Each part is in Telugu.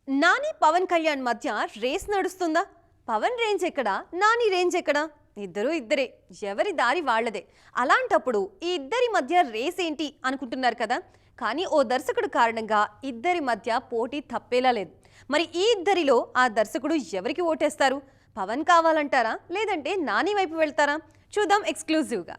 నాని పవన్ కళ్యాణ్ మధ్య రేస్ నడుస్తుందా? పవన్ రేంజ్ ఎక్కడా, నాని రేంజ్ ఎక్కడా? ఇద్దరు ఇద్దరే, ఎవరి దారి వాళ్ళదే. అలాంటప్పుడు ఈ ఇద్దరి మధ్య రేస్ ఏంటి అనుకుంటున్నారు కదా. కానీ ఓ దర్శకుడు కారణంగా ఇద్దరి మధ్య పోటీ తప్పేలా లేదు. మరి ఈ ఇద్దరిలో ఆ దర్శకుడు ఎవరికి ఓటేస్తారు? పవన్ కావాలంటారా, లేదంటే నాని వైపు వెళ్తారా? చూద్దాం ఎక్స్క్లూజివ్గా.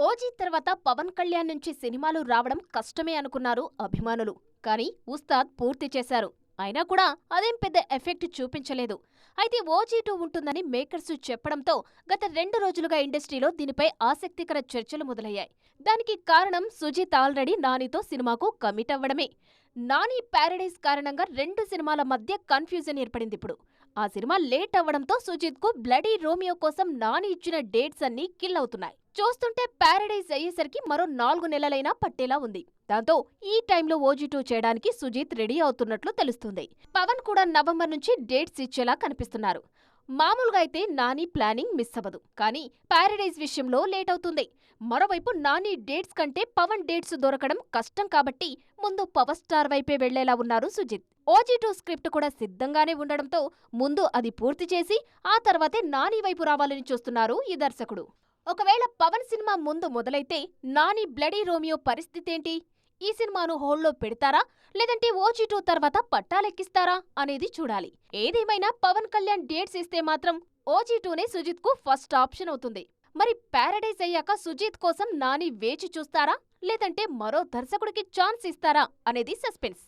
ఓజీ తర్వాత పవన్ కళ్యాణ్ నుంచి సినిమాలు రావడం కష్టమే అనుకున్నారు అభిమానులు. కానీ ఉస్తాద్ పూర్తి చేశారు. అయినా కూడా అదేం పెద్ద ఎఫెక్ట్ చూపించలేదు. అయితే ఓజీ 2 ఉంటుందని మేకర్స్ చెప్పడంతో గత 2 రోజులుగా ఇండస్ట్రీలో దీనిపై ఆసక్తికర చర్చలు మొదలయ్యాయి. దానికి కారణం సుజిత్ ఆల్రెడీ నానితో సినిమాకు కమిట్ అవ్వడమే. నాని ప్యారడైజ్ కారణంగా 2 సినిమాల మధ్య కన్ఫ్యూజన్ ఏర్పడిందిప్పుడు. ఆ సినిమా లేట్ అవ్వడంతో సుజిత్ కు బ్లడీ రోమియో కోసం నాని ఇచ్చిన డేట్స్ అన్నీ కిల్ అవుతున్నాయి. చూస్తుంటే ప్యారడైజ్ అయ్యేసరికి మరో 4 నెలలైనా పట్టేలా ఉంది. దాంతో ఈ టైంలో ఓజీ 2 చేయడానికి సుజిత్ రెడీ అవుతున్నట్లు తెలుస్తుంది. పవన్ కూడా నవంబర్ నుంచి డేట్స్ ఇచ్చేలా కనిపిస్తున్నారు. మామూలుగా అయితే నాని ప్లానింగ్ మిస్ అవ్వదు, కానీ ప్యారడైజ్ విషయంలో లేట్ అవుతుంది. మరోవైపు నాని డేట్స్ కంటే పవన్ డేట్స్ దొరకడం కష్టం కాబట్టి ముందు పవర్ స్టార్ వైపే వెళ్లేలా ఉన్నారు సుజిత్. ఓజీ 2 స్క్రిప్ట్ కూడా సిద్ధంగానే ఉండడంతో ముందు అది పూర్తి చేసి ఆ తర్వాతే నాని వైపు రావాలని చూస్తున్నారు ఈ దర్శకుడు. ఒకవేళ పవన్ సినిమా ముందు మొదలైతే నాని బ్లడీ రోమియో పరిస్థితేంటి? ఈ సినిమాను హోల్డ్లో పెడతారా, లేదంటే ఓజీ 2 తర్వాత పట్టాలెక్కిస్తారా అనేది చూడాలి. ఏదేమైనా పవన్ కళ్యాణ్ డేట్స్ ఇస్తే మాత్రం ఓజీ 2నే సుజిత్ కు ఫస్ట్ ఆప్షన్ అవుతుంది. మరి ప్యారడైజ్ అయ్యాక సుజిత్ కోసం నాని వేచి చూస్తారా, లేదంటే మరో దర్శకుడికి ఛాన్స్ ఇస్తారా అనేది సస్పెన్స్.